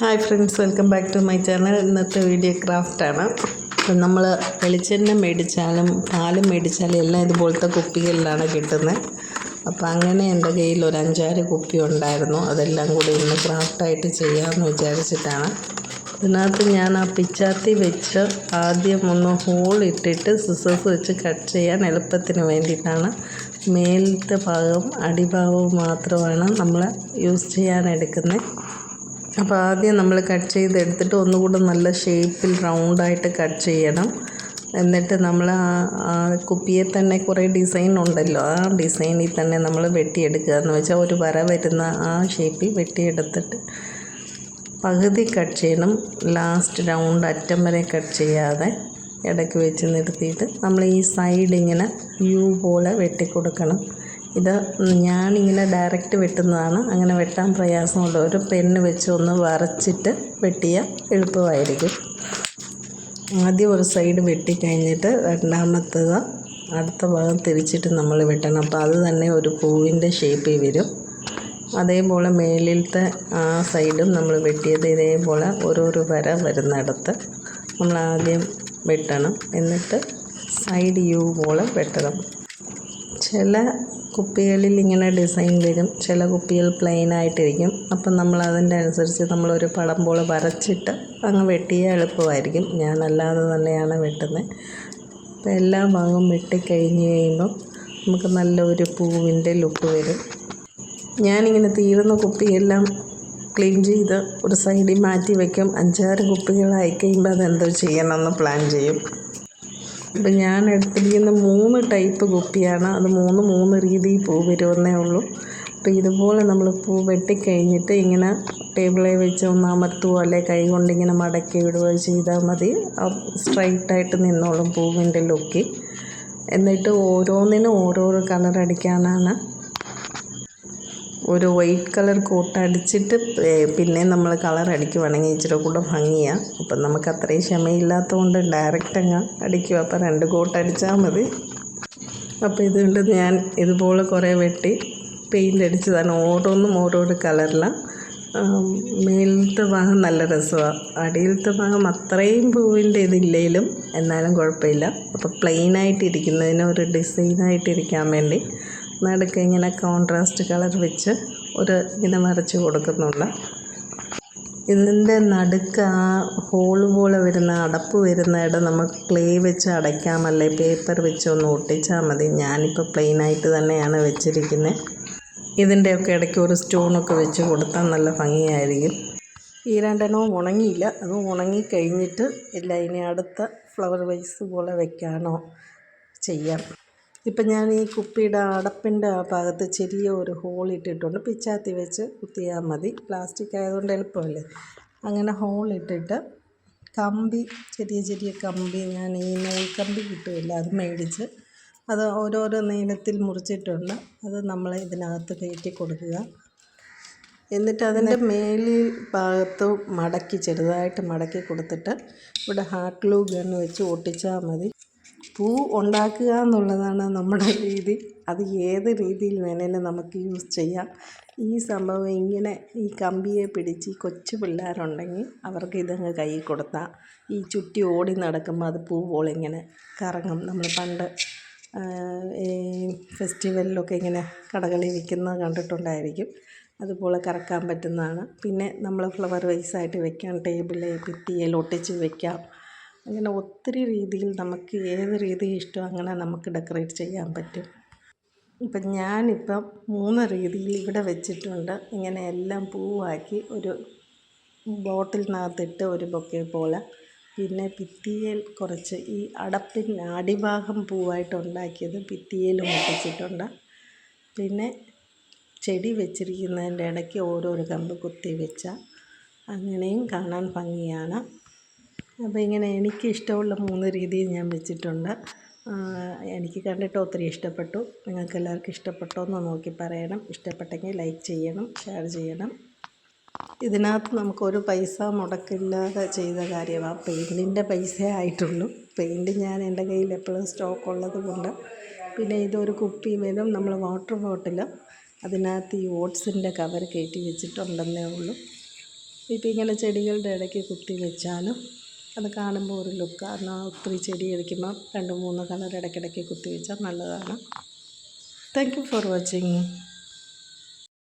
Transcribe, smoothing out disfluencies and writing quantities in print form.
Hi friends, welcome back to my channel. ഇന്നത്തെ video ക്രാഫ്റ്റാണ്. നമ്മൾ വെളിച്ചെണ്ണ മേടിച്ചാലും പാലും മേടിച്ചാലും എല്ലാം ഇതുപോലത്തെ കുപ്പികളിലാണ് കിട്ടുന്നത്. അപ്പോൾ അങ്ങനെ എൻ്റെ കയ്യിൽ ഒരു 5-6 കുപ്പി ഉണ്ടായിരുന്നു. അതെല്ലാം കൂടി ഇന്ന് ക്രാഫ്റ്റായിട്ട് ചെയ്യാമെന്ന് വിചാരിച്ചിട്ടാണ്. ഇതിനകത്ത് ഞാൻ ആ പിച്ചാത്തി വെച്ച് ആദ്യം ഒന്ന് ഹോൾ ഇട്ടിട്ട് സിസേഴ്സ് വെച്ച് കട്ട് ചെയ്യാൻ എളുപ്പത്തിന് വേണ്ടിയിട്ടാണ്. മേലത്തെ ഭാഗവും അടിഭാഗവും മാത്രമാണ് നമ്മൾ യൂസ് ചെയ്യാൻ എടുക്കുന്നത്. അപ്പോൾ ആദ്യം നമ്മൾ കട്ട് ചെയ്തെടുത്തിട്ട് ഒന്നുകൂടെ നല്ല ഷേപ്പിൽ റൗണ്ടായിട്ട് കട്ട് ചെയ്യണം. എന്നിട്ട് നമ്മൾ ആ കുപ്പിയെ തന്നെ കുറേ ഡിസൈൻ ഉണ്ടല്ലോ, ആ ഡിസൈനിൽ തന്നെ നമ്മൾ വെട്ടിയെടുക്കുക. എന്ന് വെച്ചാൽ ഒരു വര വരുന്ന ആ ഷേപ്പിൽ വെട്ടിയെടുത്തിട്ട് പകുതി കട്ട് ചെയ്യണം. ലാസ്റ്റ് റൗണ്ട് അറ്റം വരെ കട്ട് ചെയ്യാതെ ഇടയ്ക്ക് വെച്ച് നിർത്തിയിട്ട് നമ്മൾ ഈ സൈഡ് ഇങ്ങനെ യു പോലെ വെട്ടിക്കൊടുക്കണം. ഇത് ഞാനിങ്ങനെ ഡയറക്റ്റ് വെട്ടുന്നതാണ്. അങ്ങനെ വെട്ടാൻ പ്രയാസമുള്ള ഒരു പെണ്ണ് വെച്ച് ഒന്ന് വരച്ചിട്ട് വെട്ടിയാൽ എളുപ്പമായിരിക്കും. ആദ്യം ഒരു സൈഡ് വെട്ടിക്കഴിഞ്ഞിട്ട് രണ്ടാമത്തത് അടുത്ത ഭാഗം തിരിച്ചിട്ട് നമ്മൾ വെട്ടണം. അപ്പോൾ അത് തന്നെ ഒരു പൂവിൻ്റെ ഷേപ്പിൽ വരും. അതേപോലെ മേലിലത്തെ ആ സൈഡും നമ്മൾ വെട്ടിയത് ഇതേപോലെ ഓരോരോ വര വരുന്നിടത്ത് നമ്മൾ ആദ്യം വെട്ടണം. എന്നിട്ട് സൈഡ് യു പോലെ വെട്ടണം. ചില കുപ്പികളിൽ ഇങ്ങനെ ഡിസൈൻ വരും, ചില കുപ്പികൾ പ്ലെയിൻ ആയിട്ടിരിക്കും. അപ്പം നമ്മൾ അതിൻ്റെ അനുസരിച്ച് നമ്മളൊരു പടം പോലെ വരച്ചിട്ട് അങ്ങ് വെട്ടിയാൽ എളുപ്പമായിരിക്കും. ഞാൻ അല്ലാതെ തന്നെയാണ് വെട്ടുന്നത്. അപ്പോൾ എല്ലാ ഭാഗവും വെട്ടിക്കഴിഞ്ഞ് കഴിയുമ്പോൾ നമുക്ക് നല്ലൊരു പൂവിൻ്റെ ലുക്ക് വരും. ഞാനിങ്ങനെ തീരുന്ന കുപ്പിയെല്ലാം ക്ലീൻ ചെയ്ത് ഒരു സൈഡിൽ മാറ്റി വയ്ക്കും. 5-6 കുപ്പികളായി കഴിയുമ്പോൾ അതെന്തോ ചെയ്യണമെന്ന് പ്ലാൻ ചെയ്യും. ഇപ്പം ഞാൻ എടുത്തിരിക്കുന്ന 3 ടൈപ്പ് കുപ്പിയാണ്. അത് 3 രീതിയിൽ പൂ വരുമെന്നേ ഉള്ളൂ. അപ്പോൾ ഇതുപോലെ നമ്മൾ പൂ വെട്ടിക്കഴിഞ്ഞിട്ട് ഇങ്ങനെ ടേബിളിൽ വെച്ച് ഒന്ന് അമർത്തുകയോ അല്ലെങ്കിൽ കൈ കൊണ്ടിങ്ങനെ മടക്കി വിടുകയോ ചെയ്താൽ മതി. സ്ട്രൈറ്റായിട്ട് നിന്നോളും പൂവിൻ്റെ ലുക്ക്. എന്നിട്ട് ഓരോന്നിനും ഓരോരോ കളർ അടിക്കാനാണ്. ഒരു വൈറ്റ് കളർ കോട്ട് അടിച്ചിട്ട് പിന്നെ നമ്മൾ കളർ അടിക്കുവാണെങ്കിൽ ഇച്ചിരി കൂടെ ഭംഗിയാണ്. അപ്പം നമുക്ക് അത്രയും ക്ഷമയില്ലാത്തതുകൊണ്ട് ഡയറക്റ്റ് അങ്ങ് അടിക്കുക. അപ്പോൾ 2 കോട്ട് അടിച്ചാൽ മതി. അപ്പോൾ ഇതുകൊണ്ട് ഞാൻ ഇതുപോലെ കുറേ വെട്ടി പെയിൻ്റ് അടിച്ചതാണ്. ഓരോന്നും ഓരോരോ കളറിലാണ്. മേലത്തെ ഭാഗം നല്ല രസമാണ്. അടിയിലത്തെ ഭാഗം അത്രയും പൂവിൻ്റെ ഇതില്ലെങ്കിലും എന്നാലും കുഴപ്പമില്ല. അപ്പോൾ പ്ലെയിനായിട്ടിരിക്കുന്നതിന് ഒരു ഡിസൈനായിട്ടിരിക്കാൻ വേണ്ടി നടുക്ക് ഇങ്ങനെ കോൺട്രാസ്റ്റ് കളർ വെച്ച് ഇങ്ങനെ വരച്ച് കൊടുക്കുന്നുണ്ട്. ഇതിൻ്റെ നടുക്ക് ആ ഹോള് പോലെ വരുന്ന അടപ്പ് വരുന്നിടം നമുക്ക് ക്ലേ വെച്ച് അടയ്ക്കാം, അല്ലെ പേപ്പർ വെച്ച് ഒന്ന് ഒട്ടിച്ചാൽ മതി. ഞാനിപ്പോൾ പ്ലെയിനായിട്ട് തന്നെയാണ് വെച്ചിരിക്കുന്നത്. ഇതിൻ്റെയൊക്കെ ഇടയ്ക്ക് ഒരു സ്റ്റോണൊക്കെ വെച്ച് കൊടുത്താൽ നല്ല ഭംഗിയായിരിക്കും. ഈ 2 ഉണങ്ങിയില്ല. അത് ഉണങ്ങിക്കഴിഞ്ഞിട്ട് ഇല്ല, ഇനി അടുത്ത ഫ്ലവർ വൈസ് പോലെ വെക്കാനോ ചെയ്യാം. ഇപ്പം ഞാൻ ഈ കുപ്പിയുടെ അടപ്പിൻ്റെ ആ ഭാഗത്ത് ചെറിയ ഒരു ഹോൾ ഇട്ടിട്ടുണ്ട്. പിച്ചാത്തി വെച്ച് കുത്തിയാൽ മതി. പ്ലാസ്റ്റിക് ആയതുകൊണ്ട് എളുപ്പമല്ലേ. അങ്ങനെ ഹോൾ ഇട്ടിട്ട് കമ്പി, ചെറിയ കമ്പി, ഞാൻ ഈ നൂൽ കമ്പി കിട്ടുമല്ലോ, അത് മേടിച്ച് അത് ഓരോരോ നീളത്തിൽ മുറിച്ചിട്ടുണ്ട്. അത് നമ്മൾ ഇതിനകത്ത് കയറ്റി കൊടുക്കുക. എന്നിട്ട് അതിൻ്റെ മേലിൽ ഭാഗത്ത് ചെറുതായിട്ട് മടക്കി കൊടുത്തിട്ട് ഇവിടെ ഹാർട്ട് ഗ്ലൂ ഗൺ വെച്ച് ഒട്ടിച്ചാൽ മതി. പൂ ഉണ്ടാക്കുക എന്നുള്ളതാണ് നമ്മുടെ രീതി. അത് ഏത് രീതിയിൽ വേണേലും നമുക്ക് യൂസ് ചെയ്യാം. ഈ സംഭവം ഇങ്ങനെ ഈ കമ്പിയെ പിടിച്ച് ഈ കൊച്ചു പിള്ളേരുണ്ടെങ്കിൽ അവർക്ക് ഇതങ്ങ് കയ്യിൽ കൊടുത്താൽ ഈ ചുറ്റി ഓടി നടക്കുമ്പോൾ അത് പൂ പോലെ ഇങ്ങനെ കറങ്ങും. നമ്മൾ പണ്ട് ഈ ഫെസ്റ്റിവലിലൊക്കെ ഇങ്ങനെ കടകളിൽ വിൽക്കുന്നത് കണ്ടിട്ടുണ്ടായിരിക്കും. അതുപോലെ കറക്കാൻ പറ്റുന്നതാണ്. പിന്നെ നമ്മൾ ഫ്ലവർ വൈസായിട്ട് വെക്കാം, ടേബിളിൽ ഭിത്തിയിൽ ഒട്ടിച്ച് വെക്കാം. അങ്ങനെ ഒത്തിരി രീതിയിൽ നമുക്ക് ഏത് രീതി ഇഷ്ടം അങ്ങനെ നമുക്ക് ഡെക്കറേറ്റ് ചെയ്യാൻ പറ്റും. ഇപ്പം ഞാനിപ്പം 3 രീതിയിൽ ഇവിടെ വെച്ചിട്ടുണ്ട്. ഇങ്ങനെ എല്ലാം പൂവാക്കി ഒരു ബോട്ടിലിനകത്തിട്ട് ഒരു ബൊക്കെ പോലെ. പിന്നെ ഭിത്തിയിൽ കുറച്ച് ഈ അടപ്പിന് അടിഭാഗം പൂവായിട്ട് ഉണ്ടാക്കിയത് ഭിത്തിയിലും ഒട്ടിച്ചിട്ടുണ്ട്. പിന്നെ ചെടി വെച്ചിരിക്കുന്നതിൻ്റെ ഇടയ്ക്ക് ഓരോരോ കമ്പ് കുത്തി വെച്ചാൽ അങ്ങനെയും കാണാൻ ഭംഗിയാണ്. അപ്പോൾ ഇങ്ങനെ എനിക്ക് ഇഷ്ടമുള്ള 3 രീതിയിൽ ഞാൻ വെച്ചിട്ടുണ്ട്. എനിക്ക് കണ്ടിട്ട് ഒത്തിരി ഇഷ്ടപ്പെട്ടു. നിങ്ങൾക്ക് എല്ലാവർക്കും ഇഷ്ടപ്പെട്ടോ എന്ന് നോക്കി പറയണം. ഇഷ്ടപ്പെട്ടെങ്കിൽ ലൈക്ക് ചെയ്യണം, ഷെയർ ചെയ്യണം. ഇതിനകത്ത് നമുക്കൊരു പൈസ മുടക്കില്ലാതെ ചെയ്ത കാര്യമാണ്. പെയിൻറ്റിൻ്റെ പൈസയേ ആയിട്ടുള്ളൂ. പെയിൻറ്റ് ഞാൻ എൻ്റെ കയ്യിൽ എപ്പോഴും സ്റ്റോക്ക് ഉള്ളത് കൊണ്ട്. പിന്നെ ഇതൊരു കുപ്പി വരും, നമ്മൾ വാട്ടർ ബോട്ടിൽ അതിനകത്ത് ഈ ഓട്സിൻ്റെ കവർ കയറ്റി വെച്ചിട്ടുണ്ടെന്നേ ഉള്ളൂ. ഇപ്പം ഇങ്ങനെ ചെടികളുടെ ഇടയ്ക്ക് കുത്തി വെച്ചാലും അത് കാണുമ്പോൾ ഒരു ലുക്കാണ്. ഒത്തിരി ചെടി ഇരിക്കുമ്പോൾ 2-3 കളർ ഇടയ്ക്കിടയ്ക്ക് കുത്തി വെച്ചാൽ നല്ലതാണ്. Thank you for watching.